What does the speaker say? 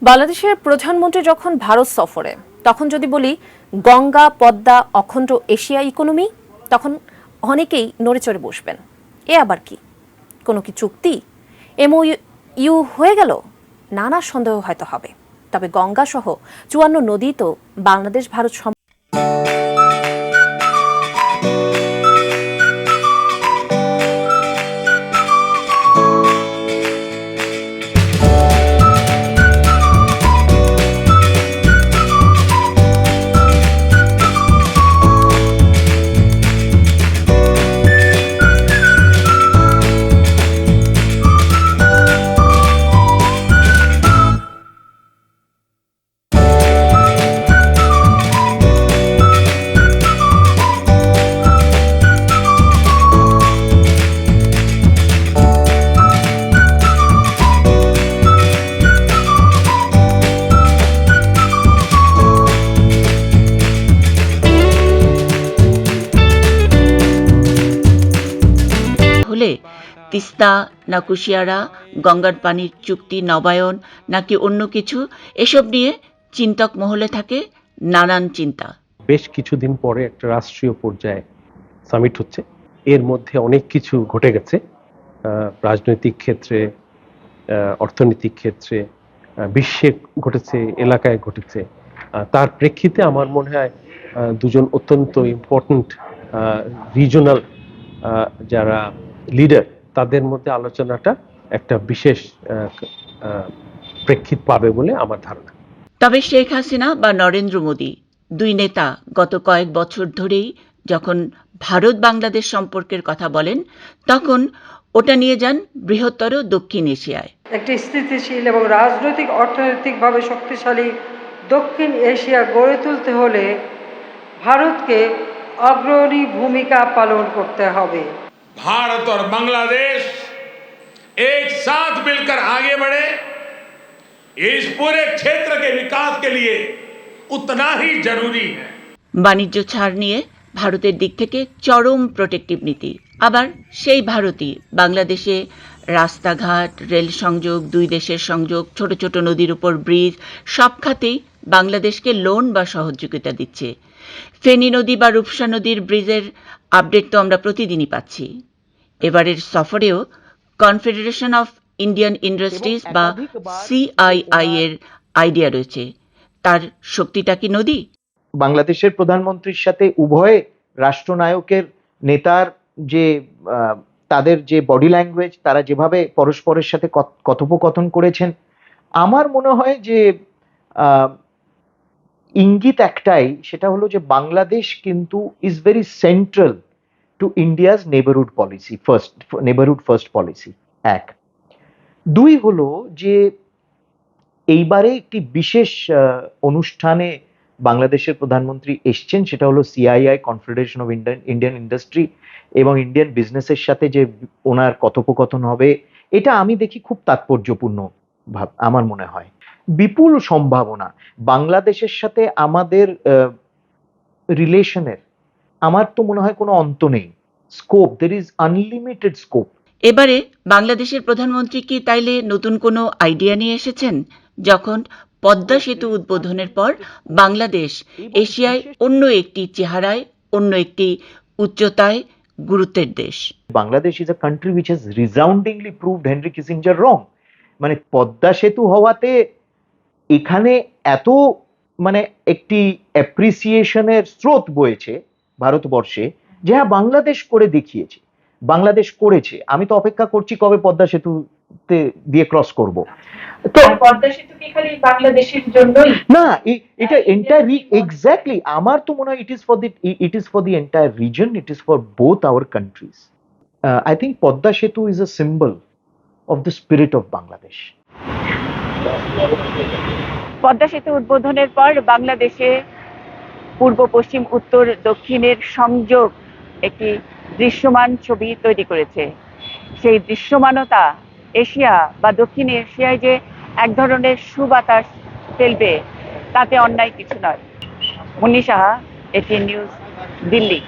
বাংলাদেশের প্রধানমন্ত্রী যখন ভারত সফরে তখন যদি বলি গঙ্গা পদ্মা অখণ্ড এশিয়া ইকোনমি, তখন অনেকেই নড়েচড়ে বসবেন। এ আবার কি, কোনো কি চুক্তি, এমওইউ হয়ে গেল? নানা সন্দেহ হয়তো হবে, তবে গঙ্গা সহ ৫৪ নদী তো বাংলাদেশ ভারত হলে তিস্তা না কুশিয়ারা, গঙ্গার পানির চুক্তি নবায়ন নাকি অন্য কিছু, এসব নিয়ে চিন্তক মহলে থাকে নানান চিন্তা। বেশ কিছুদিন পরে একটা রাষ্ট্রীয় পর্যায়ে সামিট হচ্ছে, এর মধ্যে অনেক কিছু ঘটে গেছে, রাজনৈতিক ক্ষেত্রে, অর্থনৈতিক ক্ষেত্রে, বিশ্বে ঘটেছে, এলাকায় ঘটেছে। তার প্রেক্ষিতে আমার মনে হয় দুজন অত্যন্ত ইম্পর্ট্যান্ট রিজনাল যারা লিডার, তাদের মধ্যে আলোচনাটা একটা বিশেষ প্রেক্ষিত পাবে বলে আমার ধারণা। তবে শেখ হাসিনা বা নরেন্দ্র মোদী দুই নেতা গত কয়েক বছর ধরেই যখন ভারত বাংলাদেশ সম্পর্কের কথা বলেন, তখন ওটা নিয়ে যান বৃহত্তর দক্ষিণ এশিয়ায়। একটি স্থিতিশীল এবং রাজনৈতিক অর্থনৈতিকভাবে শক্তিশালী দক্ষিণ এশিয়া গড়ে তুলতে হলে ভারতকে অগ্রণী ভূমিকা পালন করতে হবে। भारत और बांग्लादेश एक साथ मिलकर आगे बढ़े, इस पूरे क्षेत्र के विकास के लिए उतना ही जरूरी है। বাণিজ্য ছাড় নিয়ে ভারতের দিক থেকে চরম প্রোটেক্টিভ নীতি, আবার সেই ভারতই বাংলাদেশে রাস্তাঘাট, রেল সংযোগ, দুই দেশের সংযোগ, ছোট ছোট নদীর উপর ব্রিজ, সব খাতেই বাংলাদেশকে লোন বা সহযোগিতা দিচ্ছে। ফেনী নদী বা রূপসা নদীর ব্রিজের আপডেট তো আমরা প্রতিদিনই পাচ্ছি। এবারের সফরেও কনফেডারেশন অফ ইন্ডিয়ান ইন্ডাস্ট্রিজ বা সিআইআই এর আইডিয়া রয়েছে। তার শক্তিটা কি নদী? বাংলাদেশের প্রধানমন্ত্রীর সাথে উভয় রাষ্ট্রনায়কের নেতার যে তাদের যে বডি ল্যাঙ্গুয়েজ, তারা যেভাবে পরস্পরের সাথে কথোপকথন করেছেন, আমার মনে হয় যে ইঙ্গিত একটাই, সেটা হলো যে বাংলাদেশ কিন্তু is very central two India's neighbourhood policy, neighbourhood first policy. এক, দুই হলো যে এইবারে একটি বিশেষ অনুষ্ঠানে বাংলাদেশের প্রধানমন্ত্রী এসছেন, সেটা হলো CII, confederation of Indian industry এবং ইন্ডিয়ান বিজনেসের সাথে যে ওনার কথোপকথন হবে, এটা আমি দেখি খুব তাৎপর্যপূর্ণ আমার মনে হয়। বিপুল সম্ভাবনা বাংলাদেশের সাথে আমাদের রিলেশনের, আমার তো মনে হয় কোনো অন্ত নেই, scope, there is unlimited scope. এবারে বাংলাদেশের প্রধানমন্ত্রী কি তাইলে নতুন কোনো আইডিয়া নিয়ে এসেছেন, যখন পদ্মা সেতু উদ্বোধনের পর বাংলাদেশ এশিয়ায় অন্য একটি চেহারায়, অন্য একটি উচ্চতায় গুরুত্বের দেশ? Bangladesh is a country which has resoundingly proved Henry Kissinger wrong. মানে পদ্মা সেতু হওয়াতে এখানে এত মানে একটি অ্যাপ্রিসিয়েশনের স্রোত বয়েছে ভারতবর্ষে, যে হ্যাঁ বাংলাদেশ করে দেখিয়েছে, বাংলাদেশ করেছে। আমি তো অপেক্ষা করছি কবে পদ্মা সেতুতে দিয়ে ক্রস করব। তো পদ্মা সেতু কি খালি বাংলাদেশের জন্যই না, এটা এন্টায়ার, এক্স্যাক্টলি, আমার তো মনে হয় it is for the entire reason, it is for both our countries. I think Padma সেতু is a symbol of the spirit of Bangladesh. Padma সেতু উদ্বোধনের পর বাংলাদেশে পূর্ব, পশ্চিম, উত্তর, দক্ষিণের সংযোগ একটি দৃশ্যমান ছবি তৈরি করেছে। সেই দৃশ্যমানতা এশিয়া বা দক্ষিণ এশিয়ায় যে এক ধরনের সুবাতাস ফেলবে, তাতে অন্যায় কিছু নয়। Munni Saha, ATN news, Delhi.